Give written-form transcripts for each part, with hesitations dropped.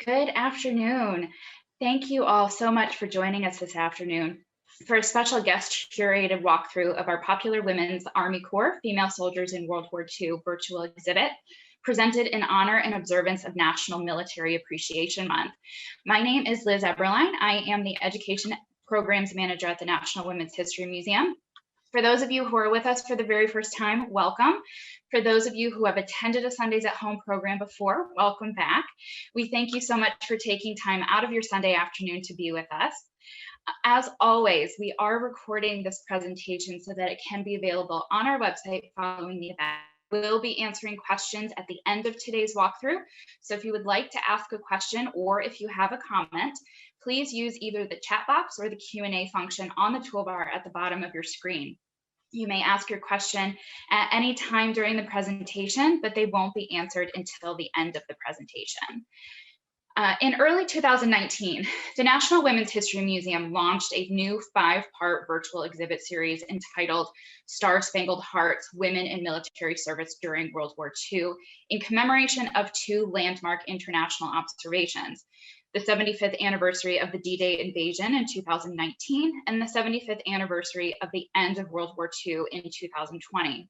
Good afternoon. Thank you all so much for joining us this afternoon for a special guest curated walkthrough of our Popular Women's Army Corps Female Soldiers in World War II virtual exhibit, presented in honor and observance of National Military Appreciation Month. My name is Liz Eberlein. I am the Education Programs Manager at the National Women's History Museum. For those of you who are with us for the very first time, welcome. For those of you who have attended a Sundays at Home program before, welcome back. We thank you so much for taking time out of your Sunday afternoon to be with us. As always, we are recording this presentation so that it can be available on our website following the event. We'll be answering questions at the end of today's walkthrough. So if you would like to ask a question or if you have a comment, please use either the chat box or the Q&A function on the toolbar at the bottom of your screen. You may ask your question at any time during the presentation, but they won't be answered until the end of the presentation. In early 2019, the National Women's History Museum launched a new 5-part virtual exhibit series entitled Star-Spangled Hearts, Women in Military Service During World War II, in commemoration of 2 landmark international observations: the 75th anniversary of the D-Day invasion in 2019 and the 75th anniversary of the end of World War II in 2020.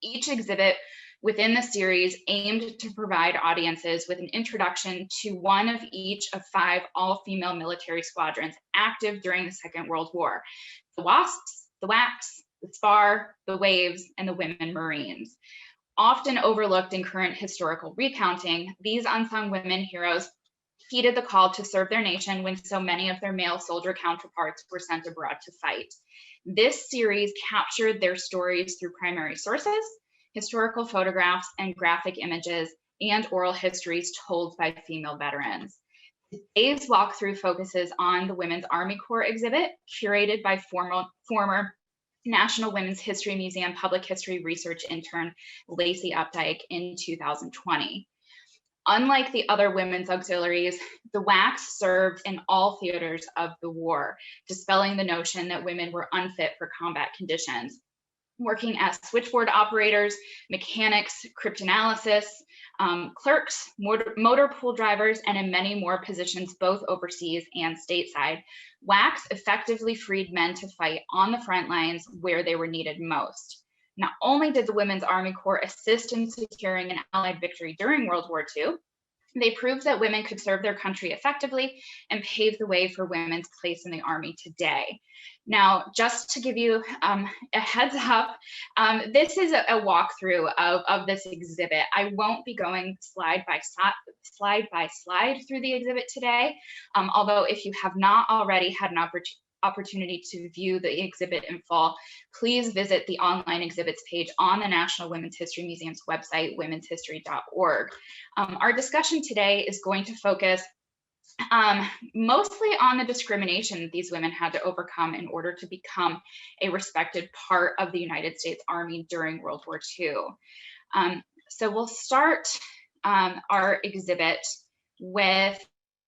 Each exhibit within the series aimed to provide audiences with an introduction to one of each of 5 all-female military squadrons active during the Second World War: the WASPs, the WACs, the SPAR, the WAVES, and the Women Marines. Often overlooked in current historical recounting, these unsung women heroes heeded the call to serve their nation when so many of their male soldier counterparts were sent abroad to fight. This series captured their stories through primary sources, historical photographs and graphic images, and oral histories told by female veterans. Today's walkthrough focuses on the Women's Army Corps exhibit, curated by former National Women's History Museum Public History Research intern Lacey Updike in 2020. Unlike the other women's auxiliaries, the WACs served in all theaters of the war, dispelling the notion that women were unfit for combat conditions, working as switchboard operators, mechanics, cryptanalysts, clerks, motor pool drivers, and in many more positions, both overseas and stateside. WACs effectively freed men to fight on the front lines where they were needed most. Not only did the Women's Army Corps assist in securing an Allied victory during World War II, they proved that women could serve their country effectively and pave the way for women's place in the Army today. Now, just to give you a heads up, this is a walkthrough of this exhibit. I won't be going slide by slide through the exhibit today, although if you have not already had an opportunity to view the exhibit in full, please visit the online exhibits page on the National Women's History Museum's website, womenshistory.org. Our discussion today is going to focus mostly on the discrimination that these women had to overcome in order to become a respected part of the United States Army during World War II. So we'll start our exhibit with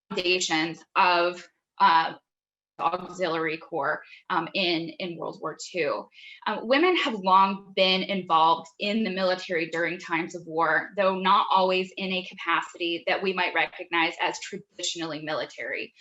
foundations of auxiliary corps in World War II. Women have long been involved in the military during times of war, though not always in a capacity that we might recognize as traditionally military.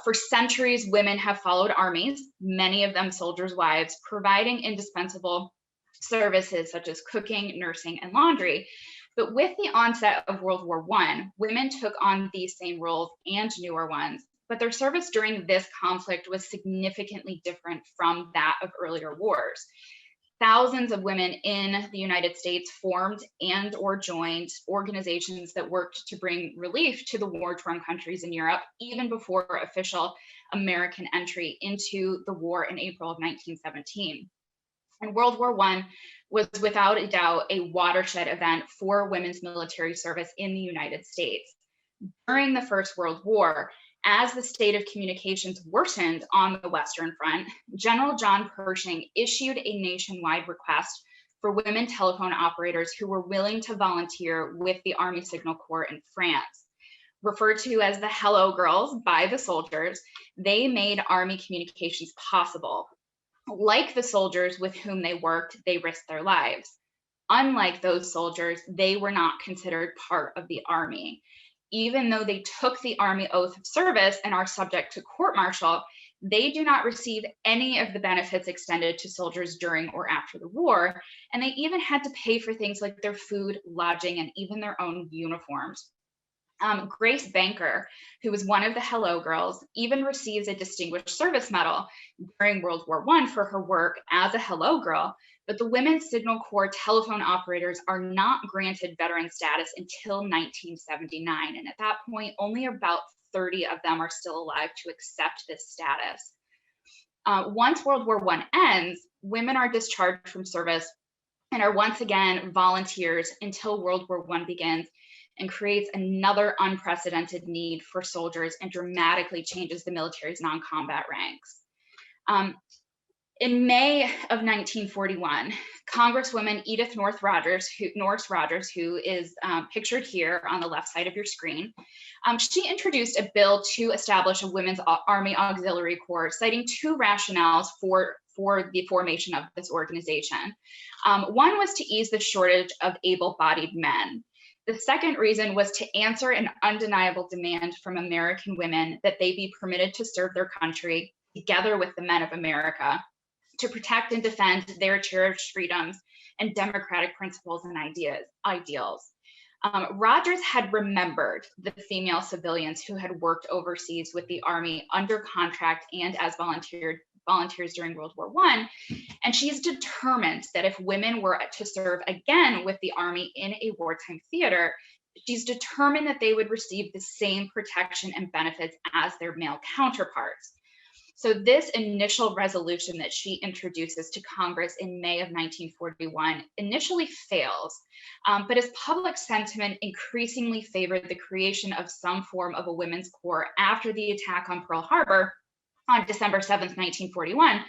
For centuries, women have followed armies, many of them soldiers' wives, providing indispensable services such as cooking, nursing, and laundry. But with the onset of World War I, women took on these same roles and newer ones, but their service during this conflict was significantly different from that of earlier wars. Thousands of women in the United States formed and or joined organizations that worked to bring relief to the war-torn countries in Europe, even before official American entry into the war in April of 1917. And World War I was without a doubt a watershed event for women's military service in the United States. During the First World War, as the state of communications worsened on the Western Front, General John Pershing issued a nationwide request for women telephone operators who were willing to volunteer with the Army Signal Corps in France. Referred to as the Hello Girls by the soldiers, they made Army communications possible. Like the soldiers with whom they worked, they risked their lives. Unlike those soldiers, they were not considered part of the Army. even though they took the Army oath of service and are subject to court-martial, they do not receive any of the benefits extended to soldiers during or after the war, and they even had to pay for things like their food, lodging, and even their own uniforms. Grace Banker, who was one of the Hello Girls, even receives a Distinguished Service Medal during World War I for her work as a Hello Girl, but the Women's Signal Corps telephone operators are not granted veteran status until 1979, and at that point, only about 30 of them are still alive to accept this status. Once World War I ends, women are discharged from service and are once again volunteers until World War I begins and creates another unprecedented need for soldiers and dramatically changes the military's non-combat ranks. In May of 1941, Congresswoman Edith North Rogers, who is pictured here on the left side of your screen, she introduced a bill to establish a Women's Army Auxiliary Corps, citing two rationales for the formation of this organization. One was to ease the shortage of able-bodied men. The second reason was to answer an undeniable demand from American women that they be permitted to serve their country together with the men of America to protect and defend their cherished freedoms and democratic principles and ideals. Rogers had remembered the female civilians who had worked overseas with the Army under contract and as volunteers during World War I, and she's determined that if women were to serve again with the Army in a wartime theater, she's determined that they would receive the same protection and benefits as their male counterparts. So this initial resolution that she introduces to Congress in May of 1941 initially fails, but as public sentiment increasingly favored the creation of some form of a women's corps after the attack on Pearl Harbor on December 7th, 1941,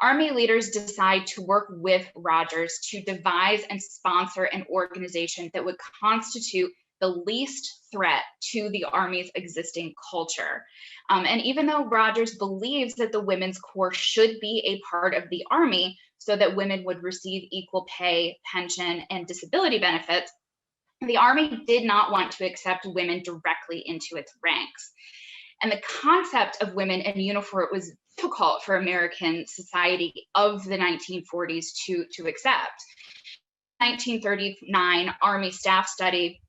Army leaders decide to work with Rogers to devise and sponsor an organization that would constitute the least threat to the Army's existing culture. And even though Rogers believes that the Women's Corps should be a part of the Army so that women would receive equal pay, pension, and disability benefits, the Army did not want to accept women directly into its ranks. And the concept of women in uniform was difficult for American society of the 1940s to accept. 1939 Army staff study,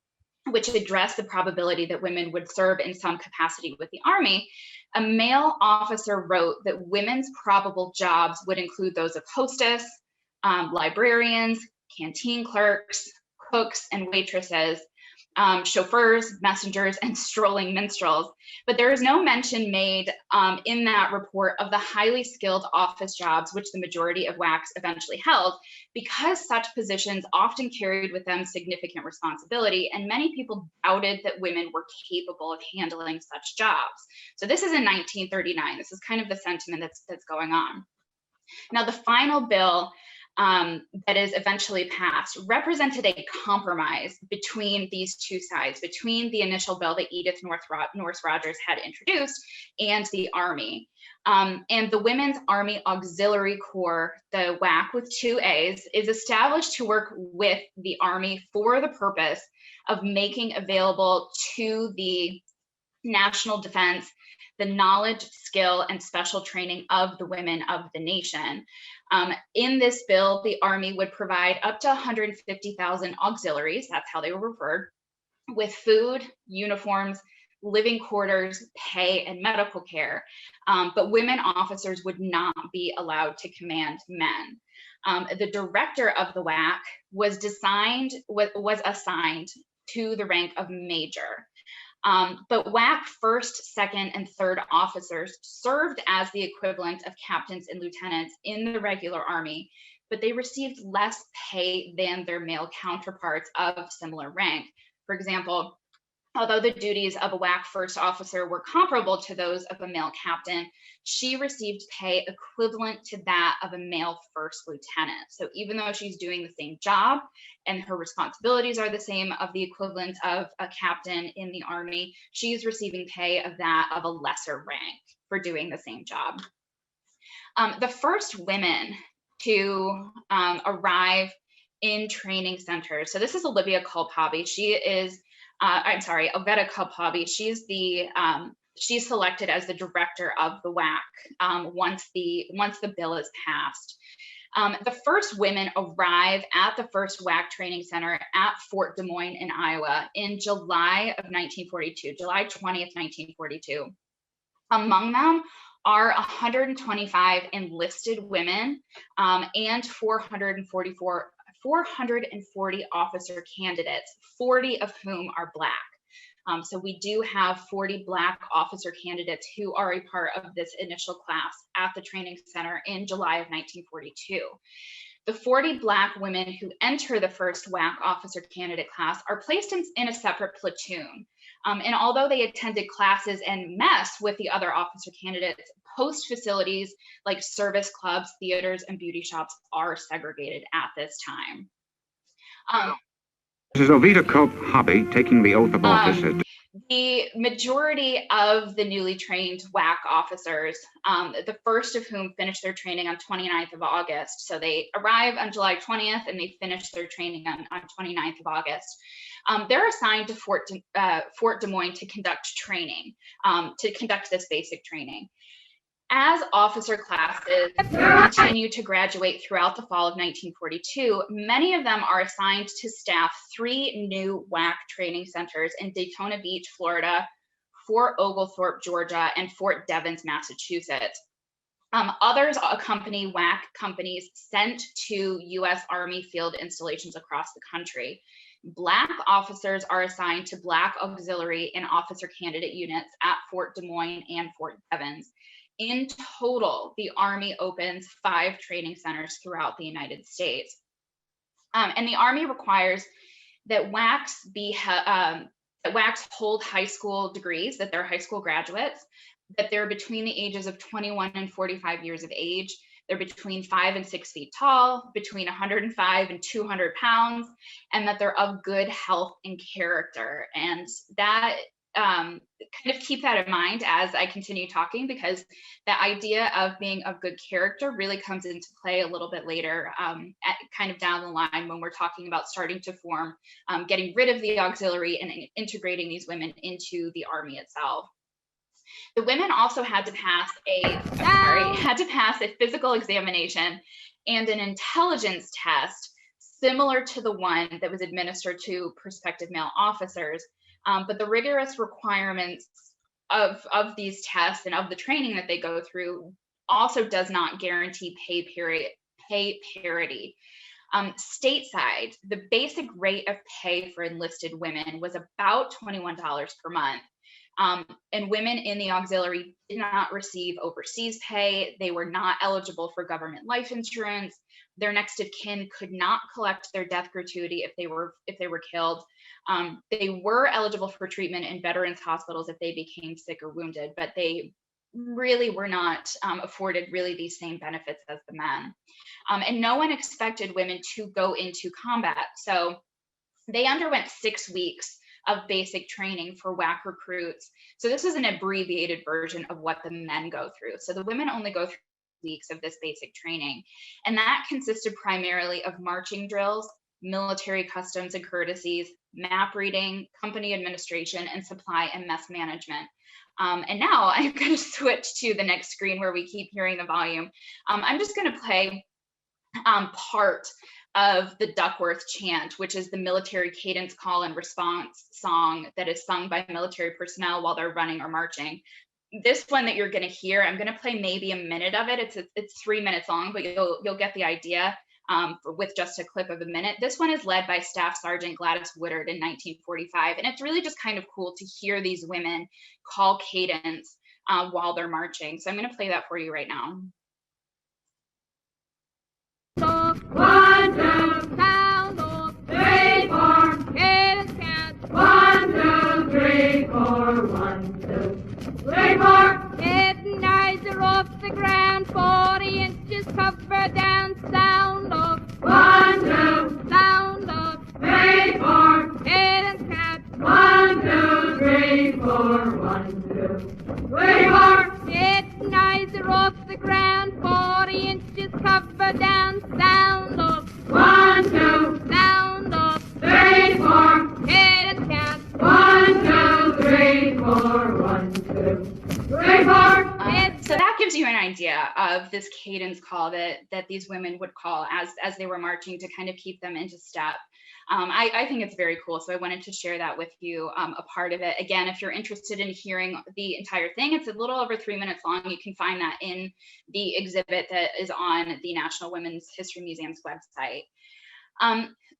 which addressed the probability that women would serve in some capacity with the Army, a male officer wrote that women's probable jobs would include those of hostess, librarians, canteen clerks, cooks and waitresses, chauffeurs, messengers, and strolling minstrels. But there is no mention made in that report of the highly skilled office jobs, which the majority of WACs eventually held, because such positions often carried with them significant responsibility, and many people doubted that women were capable of handling such jobs. So this is in 1939. This is kind of the sentiment that's going on. Now, the final bill that is eventually passed represented a compromise between these two sides, between the initial bill that Edith North Rogers had introduced and the Army. And the Women's Army Auxiliary Corps, the WAC with two A's, is established to work with the Army for the purpose of making available to the national defense the knowledge, skill, and special training of the women of the nation. In this bill, the Army would provide up to 150,000 auxiliaries, that's how they were referred, with food, uniforms, living quarters, pay, and medical care. But women officers would not be allowed to command men. The director of the WAC was assigned to the rank of major. But WAC first, second, and third officers served as the equivalent of captains and lieutenants in the regular Army, but they received less pay than their male counterparts of similar rank. For example, although the duties of a WAC first officer were comparable to those of a male captain, she received pay equivalent to that of a male first lieutenant. So even though she's doing the same job and her responsibilities are the same of the equivalent of a captain in the Army, she's receiving pay of that of a lesser rank for doing the same job. The first women to arrive in training centers. So this is Olivia Culpobby. She is I'm sorry, Oveta Kaphabi. She's selected as the director of the WAC once the bill is passed. The first women arrive at the first WAC training center at Fort Des Moines in Iowa in July of 1942, July 20th, 1942. Among them are 125 enlisted women and 440 officer candidates, 40 of whom are Black. So we do have 40 Black officer candidates who are a part of this initial class at the training center in July of 1942. The 40 Black women who enter the first WAC officer candidate class are placed in a separate platoon. And although they attended classes and mess with the other officer candidates, post facilities like service clubs, theaters, and beauty shops are segregated at this time. This is Oveta Kaphabi taking the oath of office. The majority of the newly trained WAC officers, the first of whom finished their training on 29th of August. So they arrive on July 20th and they finish their training on 29th of August. They're assigned to Fort Des Moines to conduct training, to conduct this basic training. As officer classes continue to graduate throughout the fall of 1942, many of them are assigned to staff 3 new WAC training centers in Daytona Beach, Florida, Fort Oglethorpe, Georgia, and Fort Devens, Massachusetts. Others accompany WAC companies sent to U.S. Army field installations across the country. Black officers are assigned to Black auxiliary and officer candidate units at Fort Des Moines and Fort Devens. In total, the Army opens 5 training centers throughout the United States. And the Army requires that WACs hold high school degrees, that they're high school graduates, that they're between the ages of 21 and 45 years of age. They're between 5 and 6 feet tall, between 105 and 200 pounds, and that they're of good health and character. And that kind of keep that in mind as I continue talking, because the idea of being of good character really comes into play a little bit later, kind of down the line when we're talking about starting to form, getting rid of the auxiliary and integrating these women into the Army itself. The women also had to pass a physical examination and an intelligence test similar to the one that was administered to prospective male officers. But the rigorous requirements of these tests and of the training that they go through also does not guarantee pay parity. Stateside, the basic rate of pay for enlisted women was about $21 per month. And women in the auxiliary did not receive overseas pay. They were not eligible for government life insurance. Their next of kin could not collect their death gratuity if they were killed. They were eligible for treatment in veterans hospitals if they became sick or wounded, but they really were not afforded really these same benefits as the men. And no one expected women to go into combat. So they underwent 6 weeks of basic training for WAC recruits. So this is an abbreviated version of what the men go through. So the women only go through weeks of this basic training. And that consisted primarily of marching drills, military customs and courtesies, map reading, company administration, and supply and mess management. And now I'm going to switch to the next screen where we keep hearing the volume. I'm just going to play part of the Duckworth chant, which is the military cadence call and response song that is sung by military personnel while they're running or marching. This one that you're going to hear, I'm going to play maybe a minute of it. It's 3 minutes long, but you'll get the idea with just a clip of a minute. This one is led by Staff Sergeant Gladys Woodard in 1945, and it's really just kind of cool to hear these women call cadence while they're marching. So I'm going to play that for you right now. 1, 2, count up, 3, 4, cadence count. 1, 2, 3, 4, 1, 2, 3, 4. Getting eyes are off the ground, 40 inches cover down, sound up. 1, 2, sound up, 3, 4, cadence count. 1, 2, 3, 4, 1, 2, 3, 4. Getting eyes are off the ground, 40 inches cover down, sound up. 1, 2, sound up, 3, 4, cadence count. 1, So that gives you an idea of this cadence call that these women would call as they were marching to kind of keep them into step. I think it's very cool, so I wanted to share that with you, a part of it. Again, if you're interested in hearing the entire thing, it's a little over 3 minutes long. You can find that in the exhibit that is on the National Women's History Museum's website.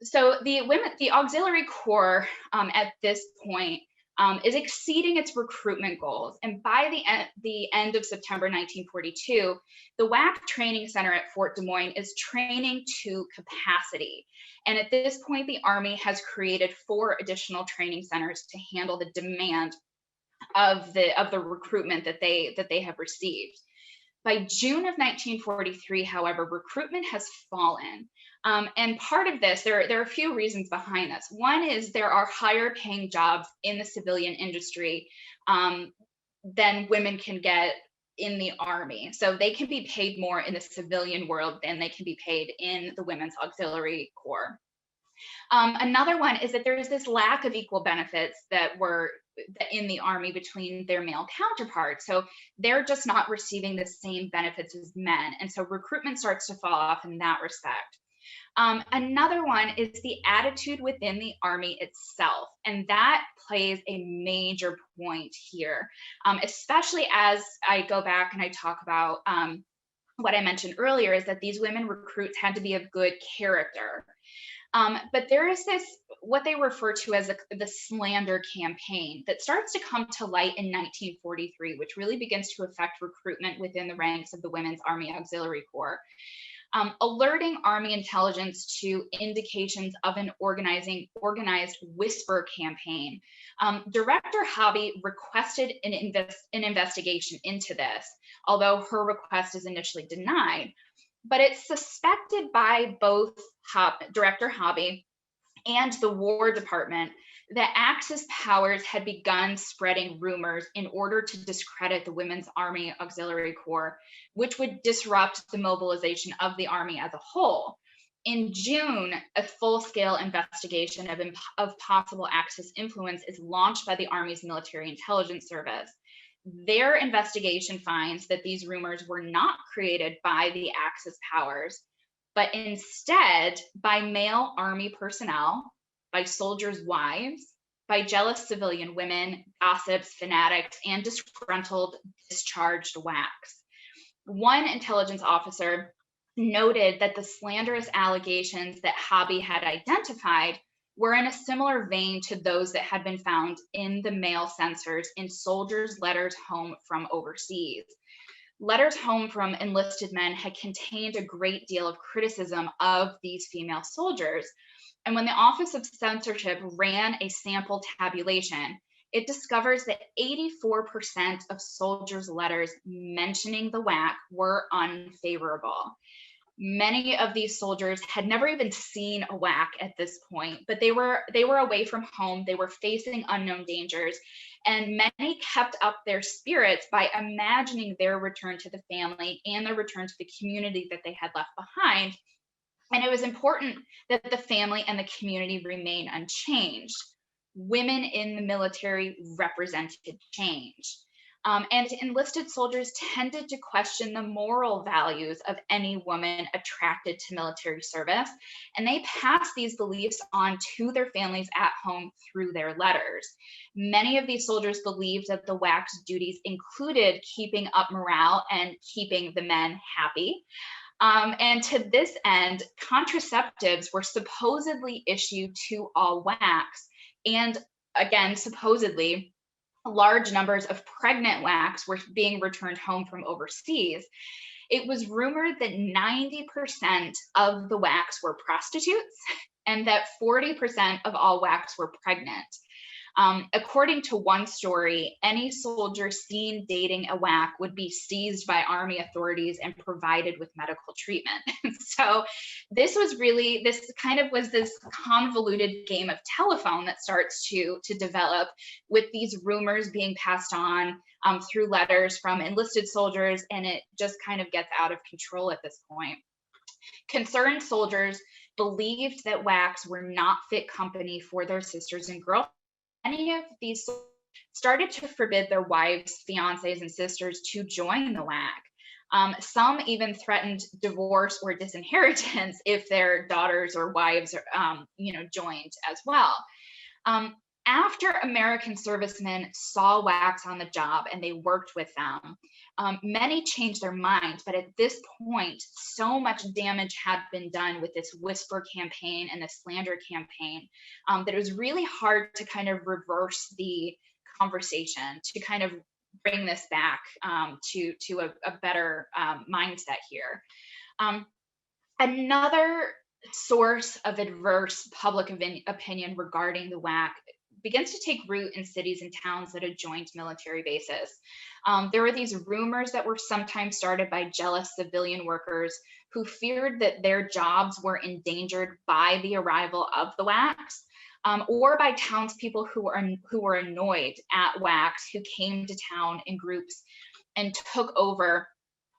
So the Auxiliary Corps at this point is exceeding its recruitment goals. And by the end of September 1942, the WAC Training Center at Fort Des Moines is training to capacity. And at this point, the Army has created 4 additional training centers to handle the demand of the recruitment that they have received. By June of 1943, however, recruitment has fallen. And part of this, there are a few reasons behind this. One is there are higher paying jobs in the civilian industry than women can get in the Army. So they can be paid more in the civilian world than they can be paid in the Women's Auxiliary Corps. Another one is that there is this lack of equal benefits that were in the Army between their male counterparts. So they're just not receiving the same benefits as men. And so recruitment starts to fall off in that respect. Another one is the attitude within the Army itself, and that plays a major point here, especially as I go back and I talk about what I mentioned earlier, is that these women recruits had to be of good character. But there is this, what they refer to as the slander campaign that starts to come to light in 1943, which really begins to affect recruitment within the ranks of the Women's Army Auxiliary Corps. Alerting Army intelligence to indications of an organized whisper campaign. Director Hobby requested an investigation into this, although her request is initially denied. But it's suspected by both Director Hobby and the War Department that Axis powers had begun spreading rumors in order to discredit the Women's Army Auxiliary Corps, which would disrupt the mobilization of the Army as a whole. In June, a full-scale investigation of possible Axis influence is launched by the Army's Military Intelligence Service. Their investigation finds that these rumors were not created by the Axis powers, but instead by male Army personnel, by soldiers' wives, by jealous civilian women, gossips, fanatics, and disgruntled, discharged WACs. One intelligence officer noted that the slanderous allegations that Hobby had identified were in a similar vein to those that had been found in the mail censors in soldiers' letters home from overseas. Letters home from enlisted men had contained a great deal of criticism of these female soldiers. And when the Office of Censorship ran a sample tabulation, it discovers that 84% of soldiers' letters mentioning the WAC were unfavorable. Many of these soldiers had never even seen a WAC at this point, but they were away from home, they were facing unknown dangers, and many kept up their spirits by imagining their return to the family and their return to the community that they had left behind. And it was important that the family and the community remain unchanged. Women in the military represented change. And enlisted soldiers tended to question the moral values of any woman attracted to military service, and they passed these beliefs on to their families at home through their letters. Many of these soldiers believed that the WAC's duties included keeping up morale and keeping the men happy. And to this end, contraceptives were supposedly issued to all WACs, and again, supposedly, large numbers of pregnant WACs were being returned home from overseas. It was rumored that 90% of the WACs were prostitutes and that 40% of all WACs were pregnant. According to one story, any soldier seen dating a WAC would be seized by Army authorities and provided with medical treatment. So this was this convoluted game of telephone that starts to develop, with these rumors being passed on through letters from enlisted soldiers, and it just kind of gets out of control at this point. Concerned soldiers believed that WACs were not fit company for their sisters and girls. Many of these started to forbid their wives, fiancés, and sisters to join the WAC. Some even threatened divorce or disinheritance if their daughters or wives, joined as well. After American servicemen saw WACs on the job and they worked with them, many changed their minds. But at this point, so much damage had been done with this whisper campaign and the slander campaign that it was really hard to kind of reverse the conversation, to kind of bring this back to a better mindset here. Another source of adverse public opinion regarding the WAC begins to take root in cities and towns that had joined military bases. There were these rumors that were sometimes started by jealous civilian workers who feared that their jobs were endangered by the arrival of the WACs, or by townspeople who were annoyed at WACs who came to town in groups and took over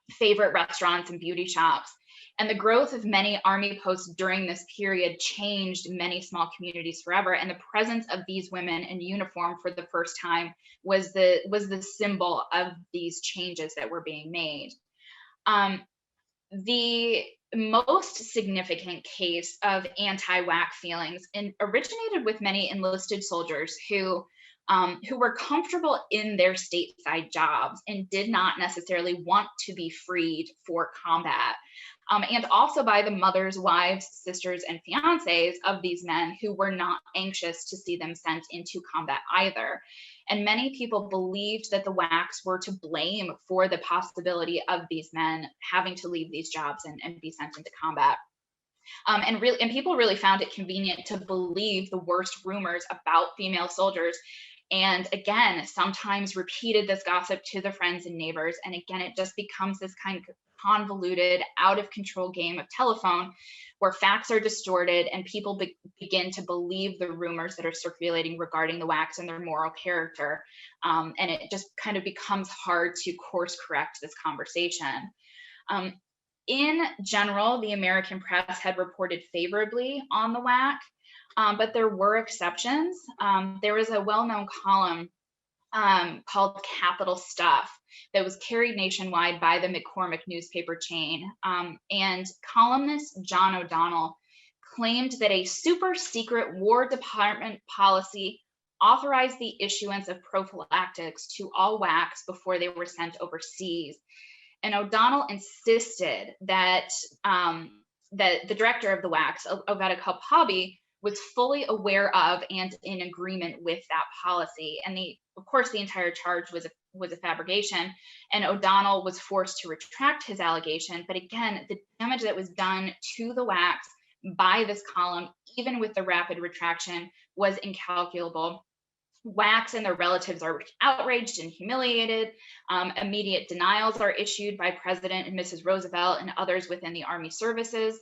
favorite restaurants and beauty shops. And the growth of many Army posts during this period changed many small communities forever. And the presence of these women in uniform for the first time was the symbol of these changes that were being made. The most significant case of anti-WAC feelings originated with many enlisted soldiers who were comfortable in their stateside jobs and did not necessarily want to be freed for combat. And also by the mothers, wives, sisters, and fiancés of these men who were not anxious to see them sent into combat either. And many people believed that the WACs were to blame for the possibility of these men having to leave these jobs and be sent into combat. And people really found it convenient to believe the worst rumors about female soldiers. And again, sometimes repeated this gossip to their friends and neighbors. And again, it just becomes this kind of convoluted, out of control game of telephone where facts are distorted and people begin to believe the rumors that are circulating regarding the WACs and their moral character. And it just kind of becomes hard to course correct this conversation. In general, the American press had reported favorably on the WAC, but there were exceptions. There was a well-known column called Capital Stuff that was carried nationwide by the McCormick newspaper chain. And columnist John O'Donnell claimed that a super secret War Department policy authorized the issuance of prophylactics to all WACs before they were sent overseas. And O'Donnell insisted that the director of the WACs, Oveta Kalpabi, was fully aware of and in agreement with that policy. And of course, the entire charge was a fabrication, and O'Donnell was forced to retract his allegation. But again, the damage that was done to the WACs by this column, even with the rapid retraction, was incalculable. WACs and their relatives are outraged and humiliated. Immediate denials are issued by President and Mrs. Roosevelt and others within the Army services.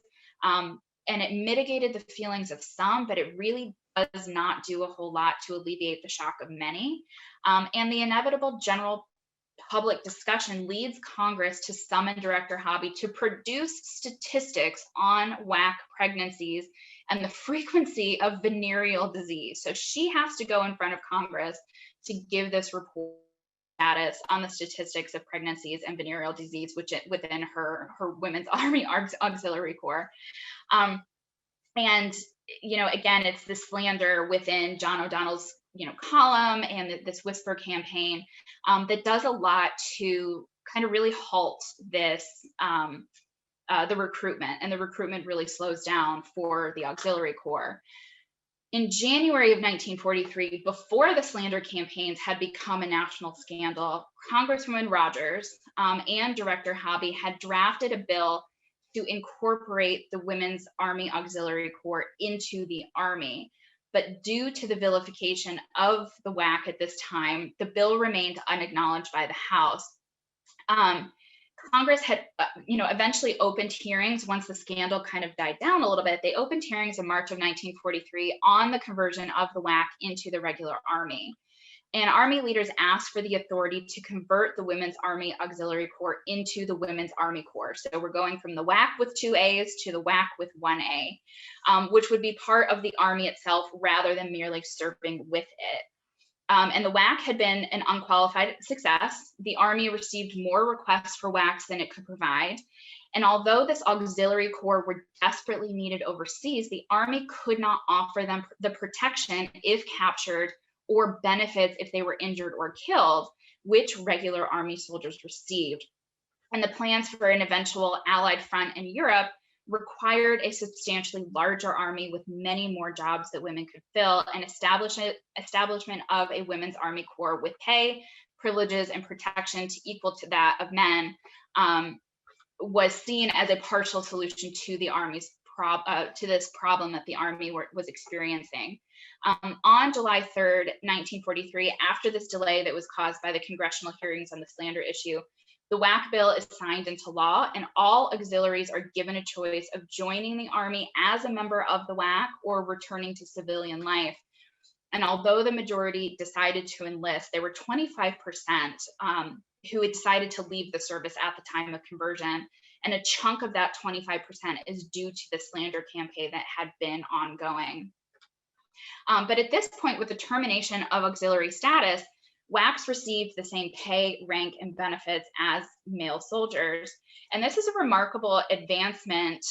And it mitigated the feelings of some, but it really does not do a whole lot to alleviate the shock of many. And the inevitable general public discussion leads Congress to summon Director Hobby to produce statistics on WAC pregnancies and the frequency of venereal disease. So she has to go in front of Congress to give this report status on the statistics of pregnancies and venereal disease, which within her Women's Army Auxiliary Corps. And, again, it's the slander within John O'Donnell's, column and this whisper campaign that does a lot to kind of really halt this, the recruitment, and the recruitment really slows down for the Auxiliary Corps. In January of 1943, before the slander campaigns had become a national scandal, Congresswoman Rogers and Director Hobby had drafted a bill to incorporate the Women's Army Auxiliary Corps into the Army. But due to the vilification of the WAC at this time, the bill remained unacknowledged by the House. Congress had, eventually opened hearings once the scandal kind of died down a little bit. They opened hearings in March of 1943 on the conversion of the WAC into the regular Army. And Army leaders asked for the authority to convert the Women's Army Auxiliary Corps into the Women's Army Corps. So we're going from the WAC with 2 A's to the WAC with 1 A, which would be part of the Army itself rather than merely serving with it. And the WAC had been an unqualified success. The Army received more requests for WACs than it could provide. And although this auxiliary corps were desperately needed overseas, the Army could not offer them the protection if captured or benefits if they were injured or killed, which regular Army soldiers received. And the plans for an eventual Allied front in Europe required a substantially larger army with many more jobs that women could fill, and establishment of a women's Army Corps with pay, privileges, and protection to equal to that of men was seen as a partial solution to the Army's to this problem that the Army was experiencing. On July 3rd, 1943, after this delay that was caused by the congressional hearings on the slander issue, the WAC bill is signed into law, and all auxiliaries are given a choice of joining the Army as a member of the WAC or returning to civilian life. And although the majority decided to enlist, there were 25% who had decided to leave the service at the time of conversion. And a chunk of that 25% is due to the slander campaign that had been ongoing. But at this point, with the termination of auxiliary status, WACs received the same pay, rank, and benefits as male soldiers. And this is a remarkable advancement,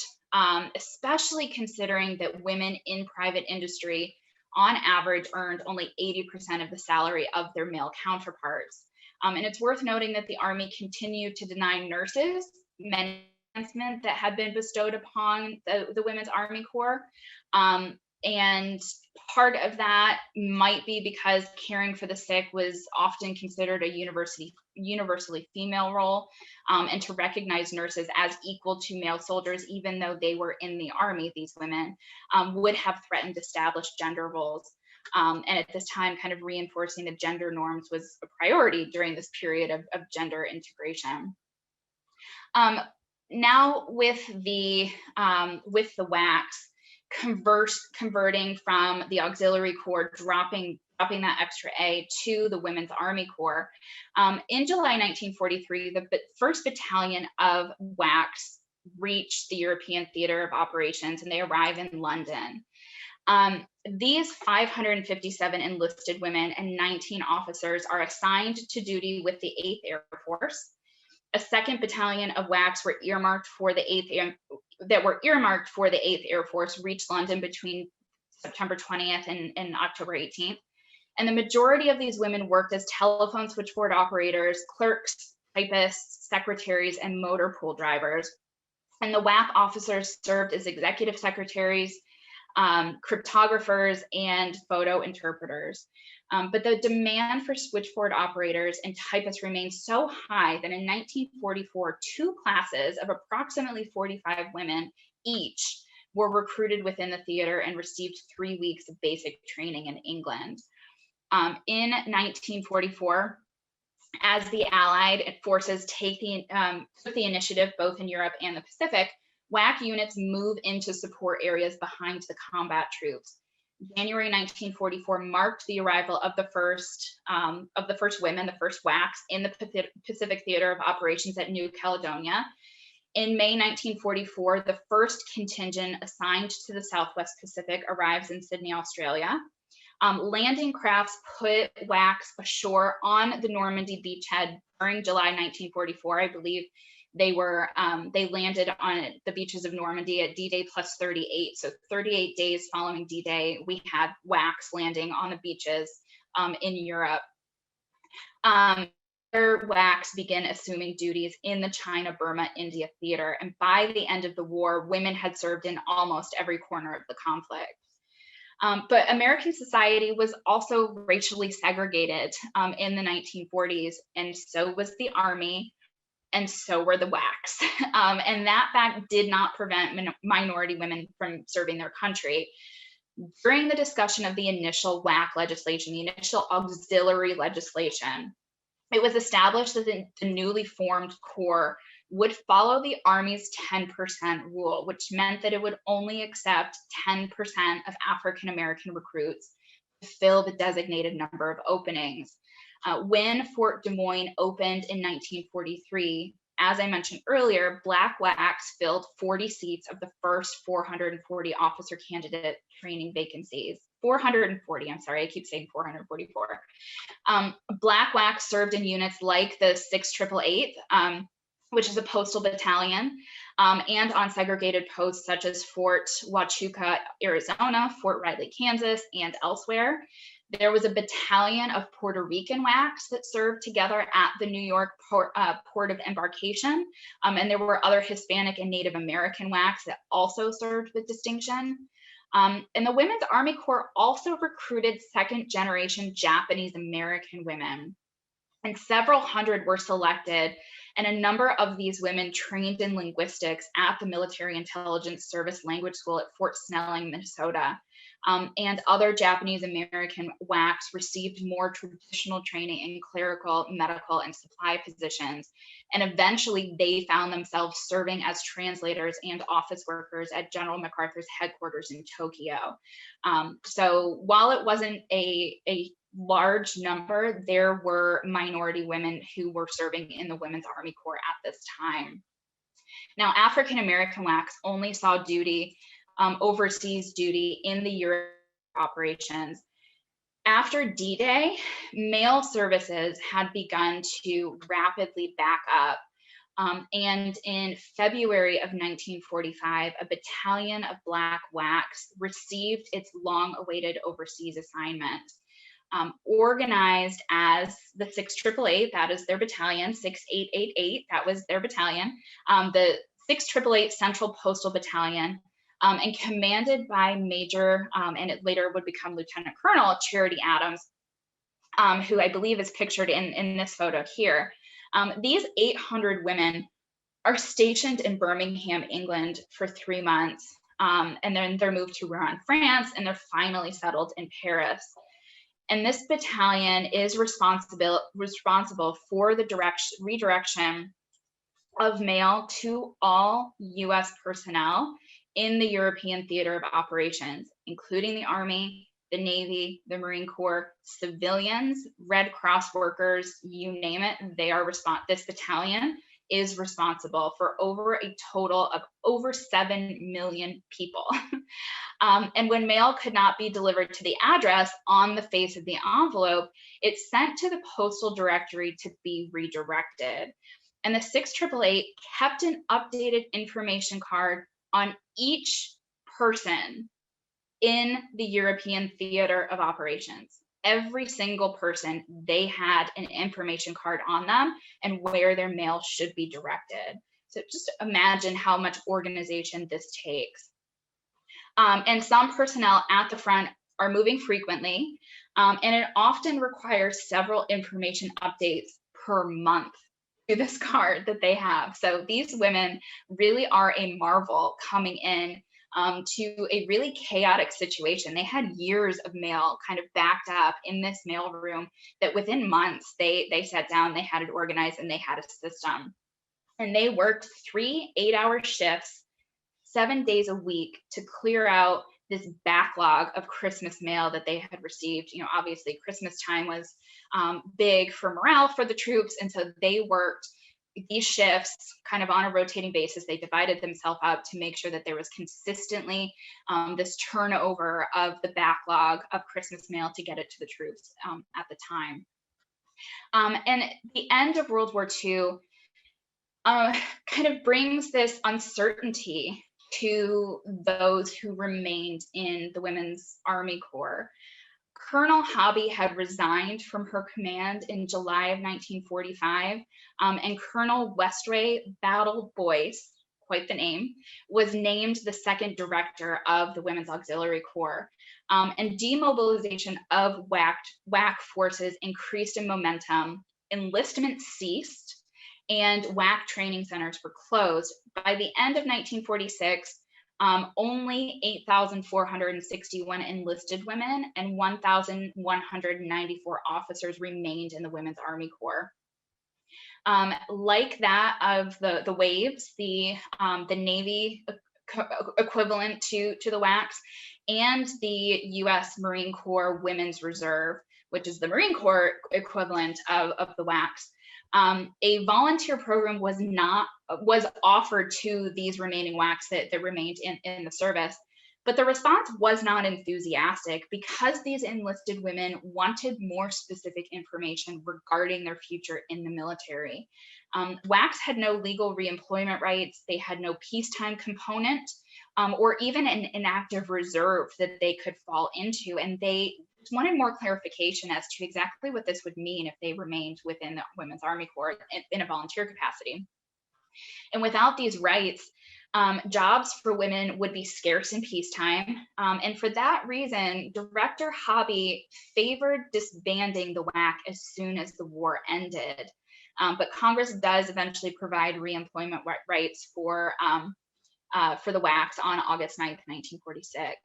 especially considering that women in private industry, on average, earned only 80% of the salary of their male counterparts. And it's worth noting that the Army continued to deny nurses many advancements that had been bestowed upon the Women's Army Corps. And part of that might be because caring for the sick was often considered a universally female role, and to recognize nurses as equal to male soldiers, even though they were in the Army, these women would have threatened established gender roles. And at this time, kind of reinforcing the gender norms was a priority during this period of gender integration. Now with the WACs, converting from the auxiliary corps, dropping that extra A to the Women's Army Corps. In July 1943, the 1st Battalion of WACs reached the European Theater of Operations, and they arrive in London. These 557 enlisted women and 19 officers are assigned to duty with the 8th Air Force. A 2nd Battalion of WACs were earmarked for the 8th Air Force reached London between September 20th and October 18th. And the majority of these women worked as telephone switchboard operators, clerks, typists, secretaries, and motor pool drivers. And the WAC officers served as executive secretaries, cryptographers, and photo interpreters. But the demand for switchboard operators and typists remained so high that in 1944, 2 classes of approximately 45 women each were recruited within the theater and received 3 weeks of basic training in England. In 1944, as the Allied forces took the initiative both in Europe and the Pacific, WAC units move into support areas behind the combat troops. January 1944 marked the arrival of the first women, the first WACs, in the Pacific Theater of Operations at New Caledonia. In May 1944, the first contingent assigned to the Southwest Pacific arrives in Sydney, Australia. Landing crafts put WACs ashore on the Normandy beachhead during July 1944. I believe they landed on the beaches of Normandy at D-Day plus 38. So 38 days following D-Day, we had WACs landing on the beaches in Europe. Their WACs begin assuming duties in the China, Burma, India theater. And by the end of the war, women had served in almost every corner of the conflict. But American society was also racially segregated in the 1940s, and so was the Army, and so were the WACs. And that fact did not prevent minority women from serving their country. During the discussion of the initial WAC legislation, the initial auxiliary legislation, it was established that the newly formed Corps would follow the Army's 10% rule, which meant that it would only accept 10% of African-American recruits to fill the designated number of openings. When Fort Des Moines opened in 1943, as I mentioned earlier, Black WACs filled 40 seats of the first 440 officer candidate training vacancies. 440, I'm sorry, I keep saying 444. Black WACs served in units like the 68888, which is a postal battalion, and on segregated posts such as Fort Huachuca, Arizona, Fort Riley, Kansas, and elsewhere. There was a battalion of Puerto Rican WACs that served together at the New York port of embarkation, and there were other Hispanic and Native American WACs that also served with distinction. And the Women's Army Corps also recruited second-generation Japanese American women, and several hundred were selected, and a number of these women trained in linguistics at the Military Intelligence Service Language School at Fort Snelling, Minnesota. And other Japanese American WACs received more traditional training in clerical, medical, and supply positions. And eventually they found themselves serving as translators and office workers at General MacArthur's headquarters in Tokyo. So while it wasn't a large number, there were minority women who were serving in the Women's Army Corps at this time. Now, African American WACs only saw duty, overseas duty in the Europe operations. After D-Day, mail services had begun to rapidly back up. And in February of 1945, a battalion of Black WACs received its long-awaited overseas assignment. Organized as the 68888, that is their battalion, 6888, that was their battalion, the 6888 Central Postal Battalion, and commanded by Major, and it later would become Lieutenant Colonel Charity Adams, who I believe is pictured in this photo here. These 800 women are stationed in Birmingham, England for 3 months, and then they're moved to Rouen, France, and they're finally settled in Paris. And this battalion is responsible for the redirection of mail to all US personnel in the European theater of operations, including the Army, the Navy, the Marine Corps, civilians, Red Cross workers, you name it, this battalion is responsible for over a total of over 7 million people. And when mail could not be delivered to the address on the face of the envelope, it's sent to the postal directory to be redirected. And the 6888 kept an updated information card on each person in the European theater of operations. Every single person, they had an information card on them and where their mail should be directed. So just imagine how much organization this takes. And some personnel at the front are moving frequently, and it often requires several information updates per month to this card that they have. So these women really are a marvel coming in to a really chaotic situation. They had years of mail kind of backed up in this mail room that within months they sat down, they had it organized, and they had a system. And they worked 3 8-hour shifts, 7 days a week to clear out this backlog of Christmas mail that they had received. You know, obviously Christmas time was big for morale for the troops. And so they worked these shifts kind of on a rotating basis. They divided themselves up to make sure that there was consistently this turnover of the backlog of Christmas mail to get it to the troops at the time. And the end of World War II kind of brings this uncertainty to those who remained in the Women's Army Corps. Colonel Hobby had resigned from her command in July of 1945, and Colonel Westray Battle Boyce, quite the name, was named the second director of the Women's Auxiliary Corps. And demobilization of WAC forces increased in momentum, enlistment ceased, and WAC training centers were closed. By the end of 1946, only 8,461 enlisted women and 1,194 officers remained in the Women's Army Corps. Like that of the WAVs, the Navy equivalent to the WACs, and the U.S. Marine Corps Women's Reserve, which is the Marine Corps equivalent of the WACs. A volunteer program was offered to these remaining WACs that remained in the service, But the response was not enthusiastic because these enlisted women wanted more specific information regarding their future in the military. WACs had no legal reemployment rights, they had no peacetime component, or even an active reserve that they could fall into, and they wanted more clarification as to exactly what this would mean if they remained within the Women's Army Corps in a volunteer capacity. And without these rights, jobs for women would be scarce in peacetime. And for that reason, Director Hobby favored disbanding the WAC as soon as the war ended. But Congress does eventually provide reemployment rights for the WACs on August 9th, 1946.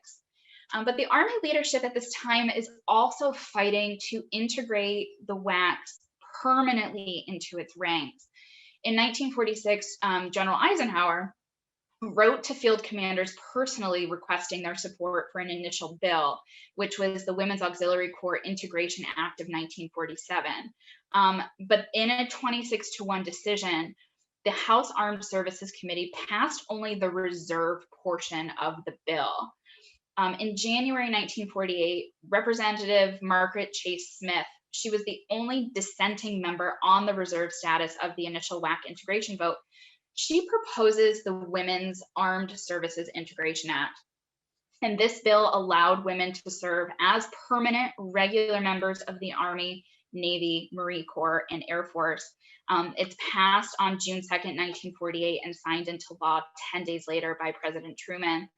But the Army leadership at this time is also fighting to integrate the WACs permanently into its ranks. In 1946, General Eisenhower wrote to field commanders personally requesting their support for an initial bill, which was the Women's Auxiliary Corps Integration Act of 1947. But in a 26-1 decision, the House Armed Services Committee passed only the reserve portion of the bill. In January 1948, Representative Margaret Chase Smith, she was the only dissenting member on the reserve status of the initial WAC integration vote. She proposes the Women's Armed Services Integration Act. And this bill allowed women to serve as permanent regular members of the Army, Navy, Marine Corps, and Air Force. It's passed on June 2nd, 1948, and signed into law 10 days later by President Truman.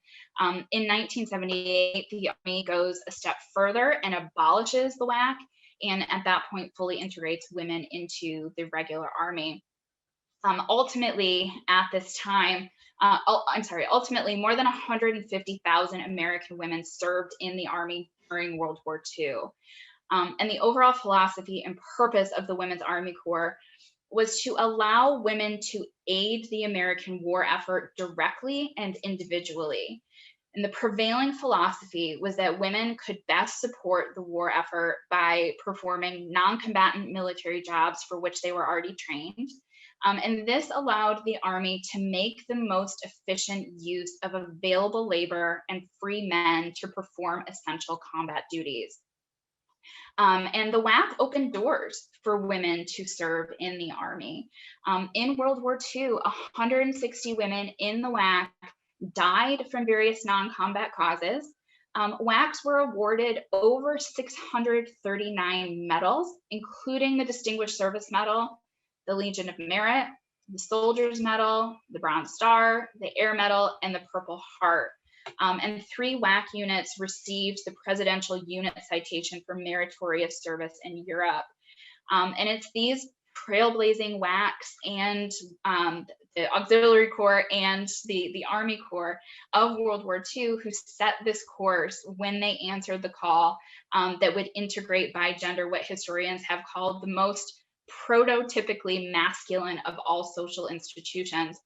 In 1978, the Army goes a step further and abolishes the WAC, and at that point fully integrates women into the regular Army. Ultimately, at this time, ultimately more than 150,000 American women served in the Army during World War II. And the overall philosophy and purpose of the Women's Army Corps was to allow women to aid the American war effort directly and individually. And the prevailing philosophy was that women could best support the war effort by performing non-combatant military jobs for which they were already trained. And this allowed the Army to make the most efficient use of available labor and free men to perform essential combat duties. And the WAC opened doors for women to serve in the Army. In World War II, 160 women in the WAC died from various non-combat causes. WACs were awarded over 639 medals, including the Distinguished Service Medal, the Legion of Merit, the Soldier's Medal, the Bronze Star, the Air Medal, and the Purple Heart. And 3 WAC units received the Presidential Unit Citation for Meritorious Service in Europe. And it's these trailblazing WACs and the Auxiliary Corps and the Army Corps of World War II who set this course when they answered the call that would integrate by gender what historians have called the most prototypically masculine of all social institutions,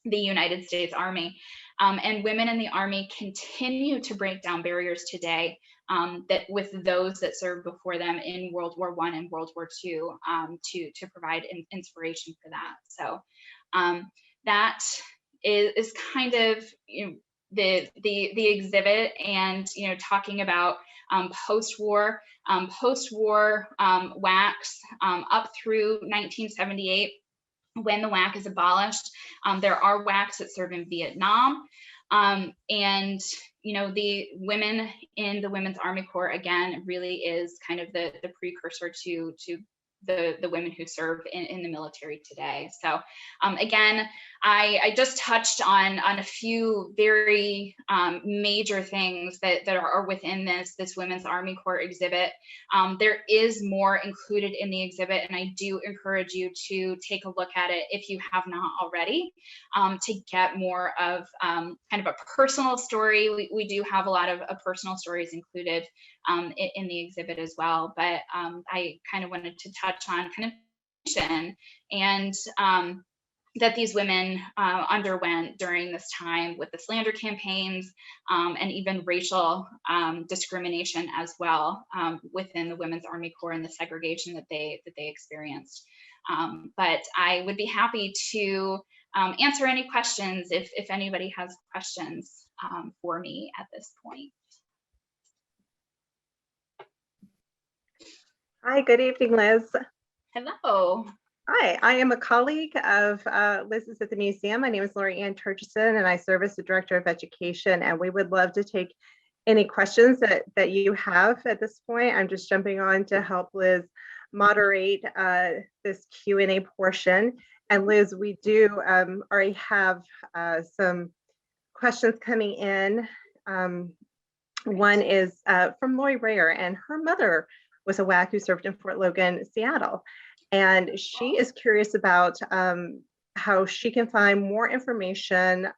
the United States Army. And women in the Army continue to break down barriers today that with those that served before them in World War I and World War II to provide inspiration for that. So that is kind of the exhibit, and talking about post-war WACs up through 1978. When the WAC is abolished, there are WACs that serve in Vietnam, and the women in the Women's Army Corps again really is kind of the precursor to the women who serve in the military today. So again, I just touched on a few very major things that are within this Women's Army Corps exhibit. There is more included in the exhibit, and I do encourage you to take a look at it if you have not already, to get more of kind of a personal story. We do have a lot of personal stories included in the exhibit as well, but I kind of wanted to touch on kind of and that these women underwent during this time with the slander campaigns and even racial discrimination as well within the Women's Army Corps and the segregation that they experienced. But I would be happy to answer any questions if anybody has questions for me at this point. Hi, good evening, Liz. Hello. Hi, I am a colleague of Liz's at the museum. My name is Laurie Ann Turjson, and I serve as the Director of Education, and we would love to take any questions that you have at this point. I'm just jumping on to help Liz moderate this Q&A portion. And Liz, we do already have some questions coming in. One is from Lori Rayer, and her mother was a WAC who served in Fort Logan, Seattle. And she is curious about how she can find more information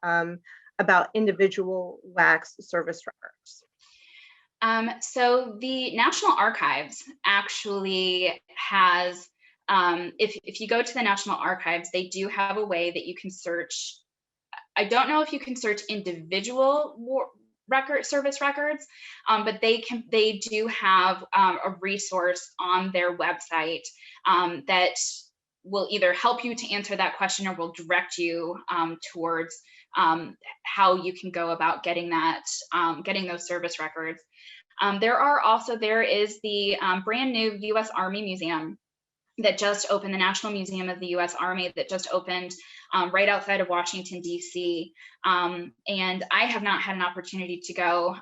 about individual WACs service records. So the National Archives actually has, if you go to the National Archives, they do have a way that you can search. I don't know if you can search individual service records, but they do have a resource on their website that will either help you to answer that question or will direct you towards how you can go about getting those service records. There is the brand new U.S. Army Museum that just opened, the National Museum of the U.S. Army that just opened right outside of Washington, D.C. And I have not had an opportunity to go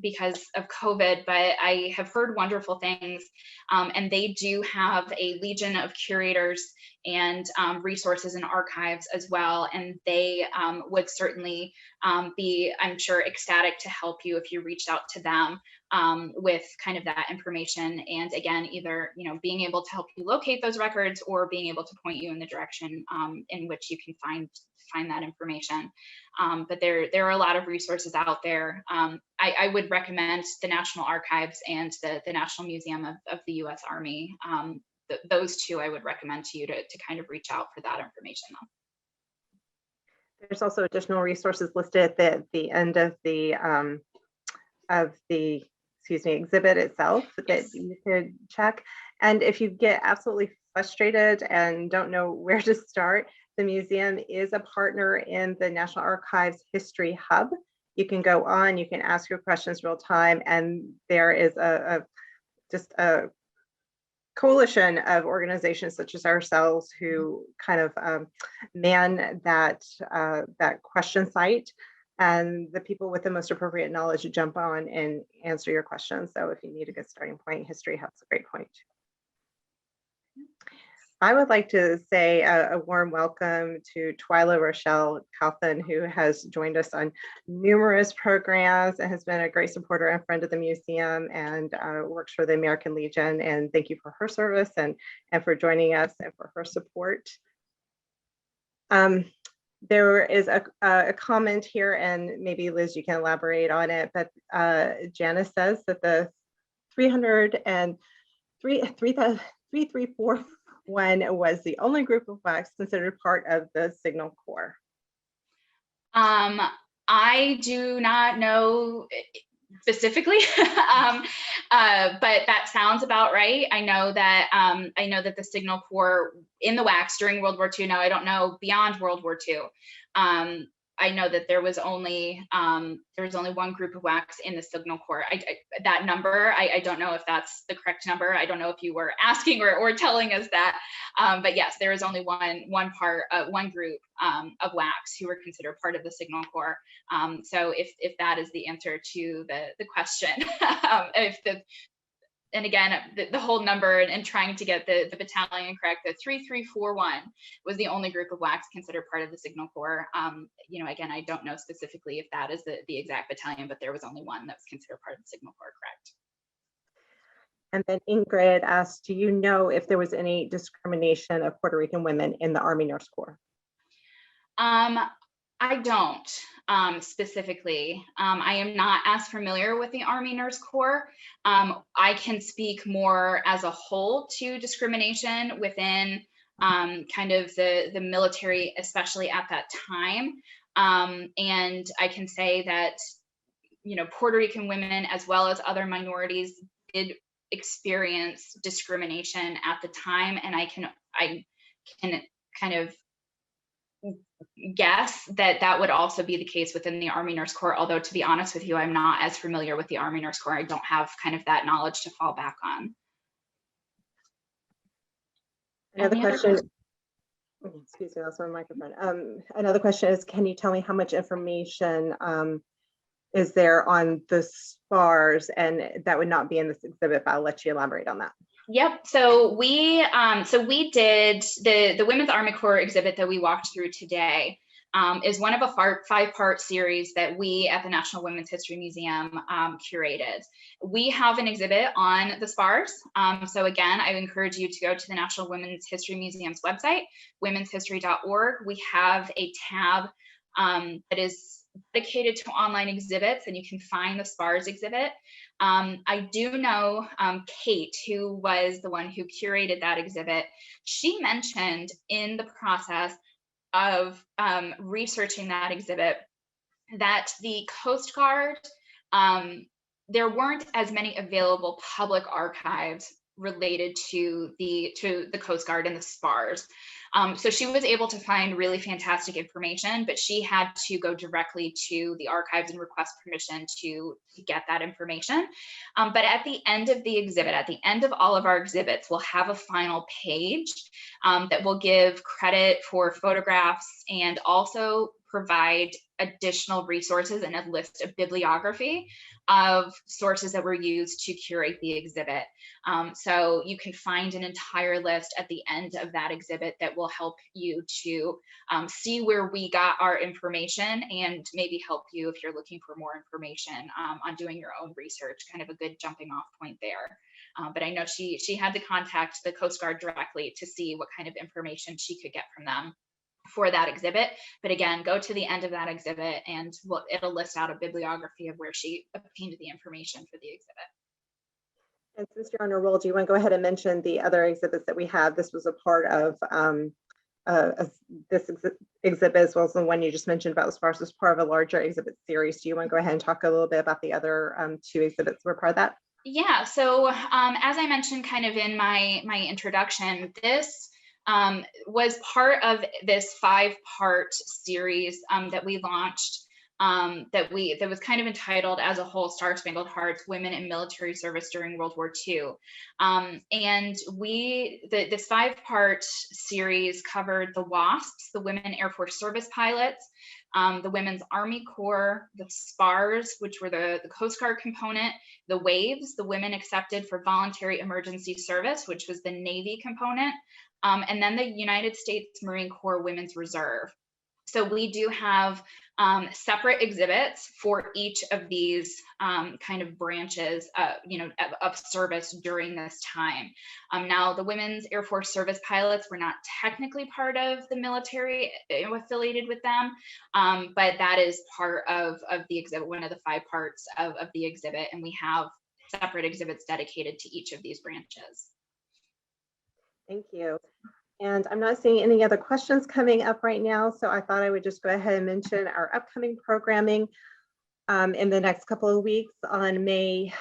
because of COVID, but I have heard wonderful things. And they do have a legion of curators and resources and archives as well. And they would certainly be, I'm sure, ecstatic to help you if you reached out to them with kind of that information. And again, either being able to help you locate those records or being able to point you in the direction in which you can find that information. But there are a lot of resources out there. I would recommend the National Archives and the National Museum of the U.S. Army. Those two I would recommend to you to kind of reach out for that information though. There's also additional resources listed at the end of the exhibit itself that you could check. And if you get absolutely frustrated and don't know where to start, the museum is a partner in the National Archives History Hub. You can go on, you can ask your questions real time, and there is just a coalition of organizations such as ourselves who kind of man that question site, and the people with the most appropriate knowledge jump on and answer your questions. So if you need a good starting point, History Hub's a great point. I would like to say a warm welcome to Twyla Rochelle Calthan, who has joined us on numerous programs and has been a great supporter and friend of the museum and works for the American Legion. And thank you for her service and for joining us and for her support. There is a comment here, and maybe Liz, you can elaborate on it, but Janice says that the 3341 was the only group of WACs considered part of the Signal Corps. I do not know specifically, but that sounds about right. I know that the Signal Corps in the WACs during World War II. Now I don't know beyond World War II. I know that there was only one group of WACs in the Signal Corps. That number, I don't know if that's the correct number. I don't know if you were asking or telling us that, but yes, there is only one group of WACs who were considered part of the Signal Corps. So if that is the answer to the question, and again, the whole number and trying to get the battalion correct, the 3341 was the only group of WACs considered part of the Signal Corps. Again, I don't know specifically if that is the exact battalion, but there was only one that was considered part of the Signal Corps, correct? And then Ingrid asked, do you know if there was any discrimination of Puerto Rican women in the Army Nurse Corps? I don't specifically. I am not as familiar with the Army Nurse Corps. I can speak more as a whole to discrimination within kind of the military, especially at that time. And I can say that, Puerto Rican women as well as other minorities did experience discrimination at the time, and I can kind of guess that that would also be the case within the Army Nurse Corps, although to be honest with you, I'm not as familiar with the Army Nurse Corps. I don't have kind of that knowledge to fall back on. Another question, excuse me, that's my microphone. Another question is, can you tell me how much information is there on the SPARs? And that would not be in this exhibit, but I'll let you elaborate on that. Yep. So we did the Women's Army Corps exhibit that we walked through today is one of a 5-part series that we at the National Women's History Museum curated. We have an exhibit on the SPARs. So again, I encourage you to go to the National Women's History Museum's website, womenshistory.org. We have a tab that is dedicated to online exhibits, and you can find the SPARs exhibit. I do know Kate, who was the one who curated that exhibit. She mentioned in the process of researching that exhibit that the Coast Guard, there weren't as many available public archives related to the Coast Guard and the SPARs. So she was able to find really fantastic information, but she had to go directly to the archives and request permission to get that information. But at the end of the exhibit, at the end of all of our exhibits, we'll have a final page that will give credit for photographs and also provide additional resources and a list of bibliography of sources that were used to curate the exhibit. So you can find an entire list at the end of that exhibit that will help you to see where we got our information and maybe help you if you're looking for more information on doing your own research, kind of a good jumping off point there. But I know she had to contact the Coast Guard directly to see what kind of information she could get from them for that exhibit. But again, go to the end of that exhibit and it'll list out a bibliography of where she obtained the information for the exhibit. And since you're on a roll, do you want to go ahead and mention the other exhibits that we have? This was a part of this exhibit, as well as the one you just mentioned about the SPARs, as part of a larger exhibit series. Do you want to go ahead and talk a little bit about the other 2 exhibits that were part of that? Yeah, so as I mentioned kind of in my introduction, this was part of this 5-part series that we launched that was kind of entitled as a whole, Star Spangled Hearts, Women in Military Service During World War II. And this 5-part series covered the WASPs, the Women Air Force Service Pilots, the Women's Army Corps, the SPARs, which were the Coast Guard component, the WAVs, the Women Accepted for Voluntary Emergency Service, which was the Navy component, and then the United States Marine Corps Women's Reserve. So we do have separate exhibits for each of these kind of branches, of service during this time. Now, the Women's Air Force Service Pilots were not technically part of the military affiliated with them, but that is part of the exhibit, one of the 5 parts of the exhibit, and we have separate exhibits dedicated to each of these branches. Thank you. And I'm not seeing any other questions coming up right now, so I thought I would just go ahead and mention our upcoming programming in the next couple of weeks. On May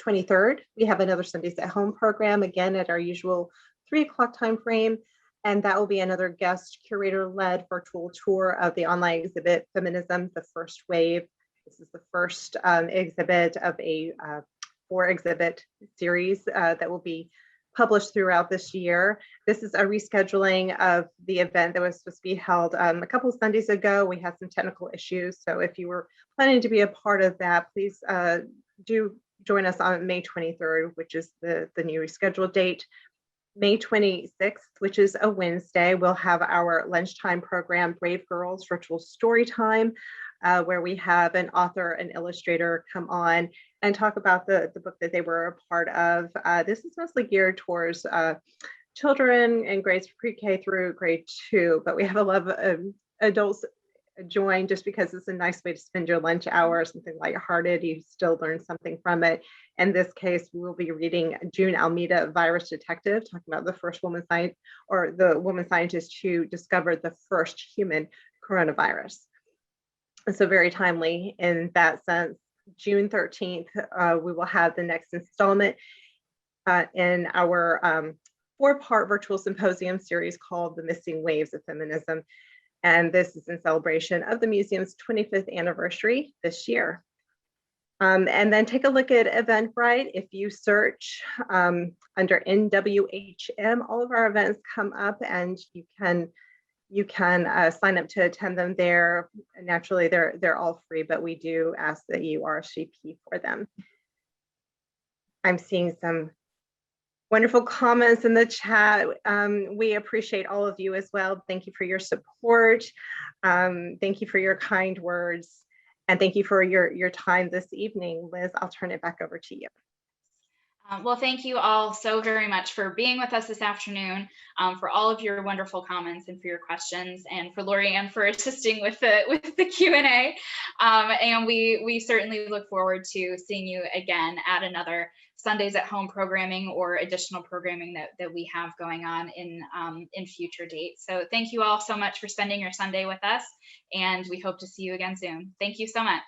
23rd, we have another Sundays at Home program, again at our usual 3 o'clock time frame, and that will be another guest curator-led virtual tour of the online exhibit, Feminism, the First Wave. This is the first exhibit of a 4-exhibit series that will be published throughout this year. This is a rescheduling of the event that was supposed to be held a couple of Sundays ago. We had some technical issues, so if you were planning to be a part of that, please do join us on May 23rd, which is the new rescheduled date. May 26th, which is a Wednesday, we'll have our lunchtime program, Brave Girls Virtual Story Time, where we have an author and illustrator come on and talk about the book that they were a part of. This is mostly geared towards children in grades pre-K through grade 2, but we have a lot of adults join just because it's a nice way to spend your lunch hour, something lighthearted. You still learn something from it. In this case, we will be reading June Almeida, Virus Detective, talking about the first woman scientist who discovered the first human coronavirus. So very timely in that sense. June 13th, we will have the next installment in our 4-part virtual symposium series called The Missing Waves of Feminism. And this is in celebration of the museum's 25th anniversary this year. And then take a look at Eventbrite. If you search under NWHM, all of our events come up, and you can sign up to attend them there. Naturally, they're all free, but we do ask that you RSVP for them. I'm seeing some wonderful comments in the chat. We appreciate all of you as well. Thank you for your support. Thank you for your kind words. And thank you for your time this evening. Liz, I'll turn it back over to you. Well, thank you all so very much for being with us this afternoon, for all of your wonderful comments and for your questions, and for Laurie Ann for assisting with the Q&A. And we certainly look forward to seeing you again at another Sundays at Home programming or additional programming that we have going on in future dates. So thank you all so much for spending your Sunday with us, and we hope to see you again soon. Thank you so much.